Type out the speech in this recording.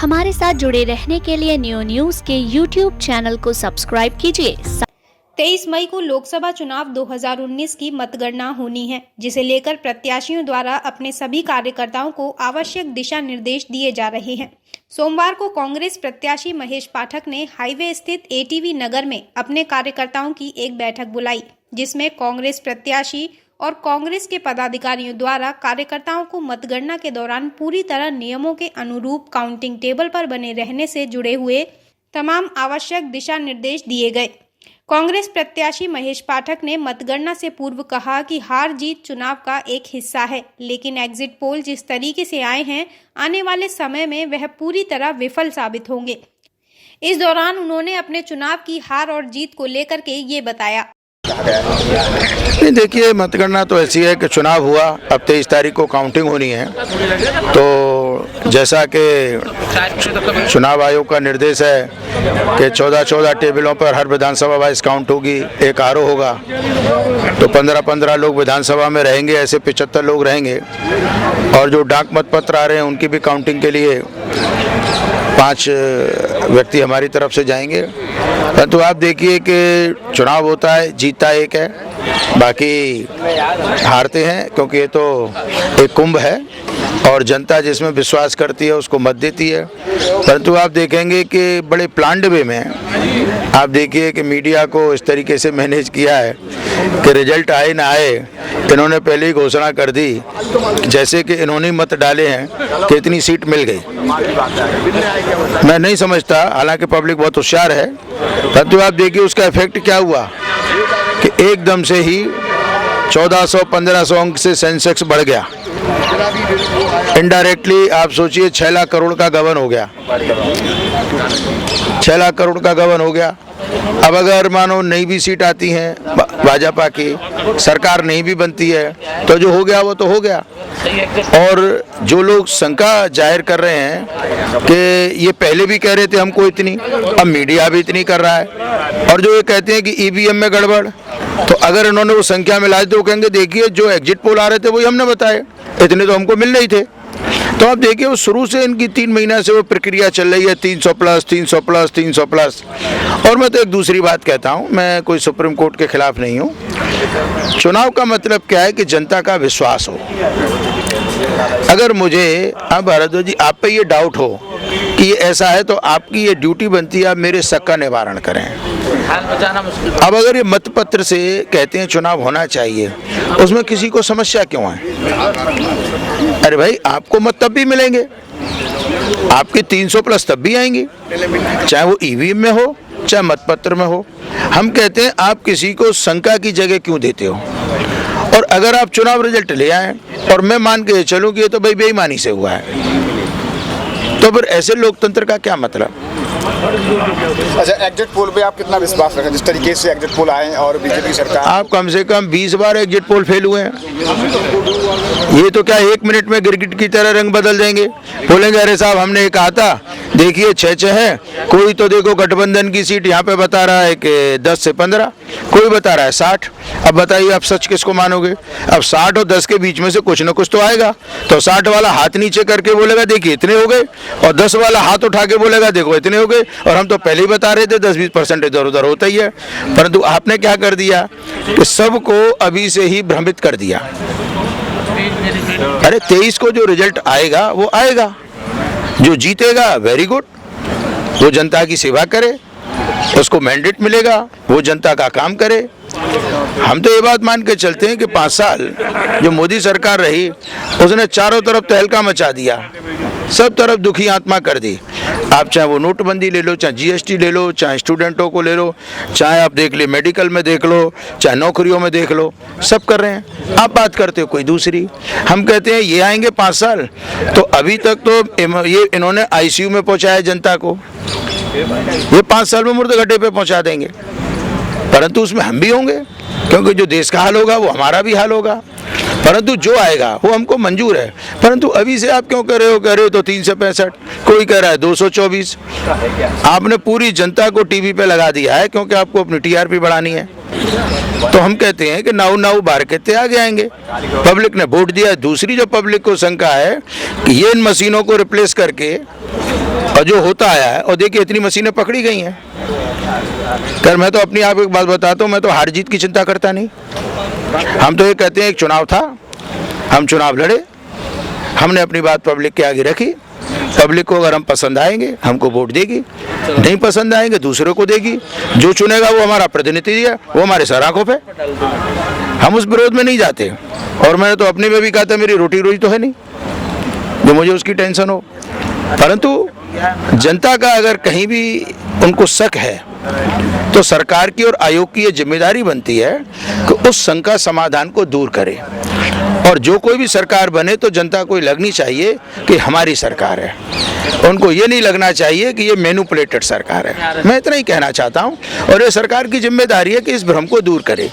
हमारे साथ जुड़े रहने के लिए न्यूज के यूट्यूब चैनल को सब्सक्राइब कीजिए। 23 मई को लोकसभा चुनाव 2019 की मतगणना होनी है, जिसे लेकर प्रत्याशियों द्वारा अपने सभी कार्यकर्ताओं को आवश्यक दिशा निर्देश दिए जा रहे हैं। सोमवार को कांग्रेस प्रत्याशी महेश पाठक ने हाईवे स्थित एटीवी नगर में अपने कार्यकर्ताओं की एक बैठक बुलाई, जिसमें कांग्रेस प्रत्याशी और कांग्रेस के पदाधिकारियों द्वारा कार्यकर्ताओं को मतगणना के दौरान पूरी तरह नियमों के अनुरूप काउंटिंग टेबल पर बने रहने से जुड़े हुए तमाम आवश्यक दिशा निर्देश दिए गए। कांग्रेस प्रत्याशी महेश पाठक ने मतगणना से पूर्व कहा कि हार जीत चुनाव का एक हिस्सा है, लेकिन एग्जिट पोल जिस तरीके से आए हैं, आने वाले समय में वह पूरी तरह विफल साबित होंगे। इस दौरान उन्होंने अपने चुनाव की हार और जीत को लेकर के ये बताया। देखिए, मतगणना तो ऐसी है कि चुनाव हुआ, अब 23 तारीख को काउंटिंग होनी है। तो जैसा कि चुनाव आयोग का निर्देश है कि 14 टेबलों पर हर विधानसभा वाइज काउंट होगी, एक आरओ होगा, तो 15 लोग विधानसभा में रहेंगे, ऐसे 75 लोग रहेंगे। और जो डाक मतपत्र आ रहे हैं उनकी भी काउंटिंग के लिए 5 व्यक्ति हमारी तरफ से जाएंगे। परंतु आप देखिए कि चुनाव होता है, जीतता एक है, बाकी हारते हैं, क्योंकि ये तो एक कुंभ है और जनता जिसमें विश्वास करती है उसको मत देती है। परंतु आप देखेंगे कि बड़े प्लान्ड वे में आप देखिए कि मीडिया को इस तरीके से मैनेज किया है कि रिजल्ट आए ना आए, इन्होंने पहले ही घोषणा कर दी, जैसे कि इन्होंने मत डाले हैं कि इतनी सीट मिल गई। मैं नहीं समझता, हालांकि पब्लिक बहुत होशियार है, परंतु आप देखिए उसका इफेक्ट क्या हुआ कि एकदम से ही 1400-1500 अंक से सेंसेक्स बढ़ गया। इनडायरेक्टली आप सोचिए 6 लाख करोड़ का गबन हो गया, 6 लाख करोड़ का गबन हो गया। अब अगर मानो नई भी सीट आती हैं भाजपा की, सरकार नहीं भी बनती है, तो जो हो गया वो तो हो गया। और जो लोग शंका जाहिर कर रहे हैं कि ये पहले भी कह रहे थे हमको इतनी, अब मीडिया भी इतनी कर रहा है, और जो ये कहते हैं कि ईवीएम में गड़बड़, तो अगर इन्होंने वो संख्या मिला दी तो कहेंगे देखिए जो एग्जिट पोल आ रहे थे वही हमने बताए, इतने तो हमको मिल नहीं थे। तो आप देखिए वो शुरू से इनकी 3 महीना से वो प्रक्रिया चल रही है, 300 प्लस 300 प्लस 300 प्लस। और मैं तो एक दूसरी बात कहता हूँ, मैं कोई सुप्रीम कोर्ट के खिलाफ नहीं हूँ। चुनाव का मतलब क्या है कि जनता का विश्वास हो। अगर मुझे भारद्वाज जी आप पे ये डाउट हो कि ये ऐसा है, तो आपकी ये ड्यूटी बनती है आप मेरे शक का निवारण करें। अब अगर ये मतपत्र से कहते हैं चुनाव होना चाहिए, उसमें किसी को समस्या क्यों है? अरे भाई, आपको मत तब भी मिलेंगे, आपके 300 प्लस तब भी आएंगे, चाहे वो ईवीएम में हो चाहे मतपत्र में हो। हम कहते हैं आप किसी को शंका की जगह क्यों देते हो? और अगर आप चुनाव रिजल्ट ले आए और मैं मान के चलूँ कि ये तो भाई बेईमानी से हुआ है, तो फिर ऐसे लोकतंत्र का क्या मतलब? अच्छा, एग्जिट पोल पे आप कितना विश्वास रखें? जिस तरीके से एग्जिट पोल आए और बीजेपी सरकार, आप कम से कम 20 बार एग्जिट पोल फेल हुए हैं। ये तो क्या 1 मिनट में गिरगिट की तरह रंग बदल देंगे, बोलेंगे अरे साहब हमने ये कहा था, देखिए 6 है, कोई तो देखो गठबंधन की सीट यहाँ पे बता रहा है कि 10 से 15, कोई बता रहा है 60। अब बताइए आप सच किसको मानोगे? अब 60 और 10 के बीच में से कुछ ना कुछ तो आएगा। तो 60 वाला हाथ नीचे करके बोलेगा देखिए इतने हो गए, और 10 वाला हाथ उठा के बोलेगा देखो इतने हो गए, और हम तो पहले ही बता रहे थे 10-20% इधर उधर होता ही है। परंतु आपने क्या कर दिया कि सबको अभी से ही भ्रमित कर दिया। अरे 23 को जो रिजल्ट आएगा वो आएगा, जो जीतेगा वेरी गुड, वो जनता की सेवा करे, उसको मैंडेट मिलेगा, वो जनता का काम करे। हम तो ये बात मान के चलते हैं कि 5 साल जो मोदी सरकार रही, उसने चारों तरफ तहलका मचा दिया, सब तरफ दुखी आत्मा कर दी। आप चाहे वो नोटबंदी ले लो, चाहे जीएसटी ले लो, चाहे स्टूडेंटों को ले लो, चाहे आप देख ले मेडिकल में देख लो, चाहे नौकरियों में देख लो, सब कर रहे हैं। आप बात करते हो कोई दूसरी। हम कहते हैं ये आएंगे 5 साल, तो अभी तक तो ये इन्होंने आईसीयू में पहुंचाया जनता को, ये 5 साल में मुर्दगड्ढे पे पहुंचा देंगे। परंतु उसमें हम भी होंगे, क्योंकि जो देश का हाल होगा वो हमारा भी हाल होगा। परंतु जो आएगा वो हमको मंजूर है। परंतु अभी से आप क्यों कह रहे हो तो 365, कोई कह रहा है 224। आपने पूरी जनता को टीवी पे लगा दिया है, क्योंकि आपको अपनी टीआरपी बढ़ानी है। तो हम कहते हैं कि नाउ बार कहते आगे आएंगे। पब्लिक ने वोट दिया। दूसरी जो पब्लिक को शंका है कि ये इन मशीनों को रिप्लेस करके और जो होता आया है, और देखिए इतनी मशीनें पकड़ी गई हैं। कर मैं तो अपनी आप एक बात बताता हूँ, मैं तो हार जीत की चिंता करता नहीं। हम तो ये कहते हैं एक चुनाव था, हम चुनाव लड़े, हमने अपनी बात पब्लिक के आगे रखी। पब्लिक को अगर हम पसंद आएंगे हमको वोट देगी, नहीं पसंद आएंगे दूसरों को देगी। जो चुनेगा वो हमारा प्रतिनिधि है, वो हमारे सर आंखों पे। हम उस विरोध में नहीं जाते। और मैंने तो अपने में भी कहा था मेरी रोटी रोजी तो है नहीं जो मुझे उसकी टेंशन हो। परंतु जनता का अगर कहीं भी उनको शक है तो सरकार की और आयोग की ये जिम्मेदारी बनती है कि उस शंका का समाधान को दूर करे। और जो कोई भी सरकार बने तो जनता को लगनी चाहिए कि हमारी सरकार है, उनको ये नहीं लगना चाहिए कि ये मैनिपुलेटेड सरकार है। मैं इतना ही कहना चाहता हूँ और ये सरकार की जिम्मेदारी है कि इस भ्रम को दूर करे।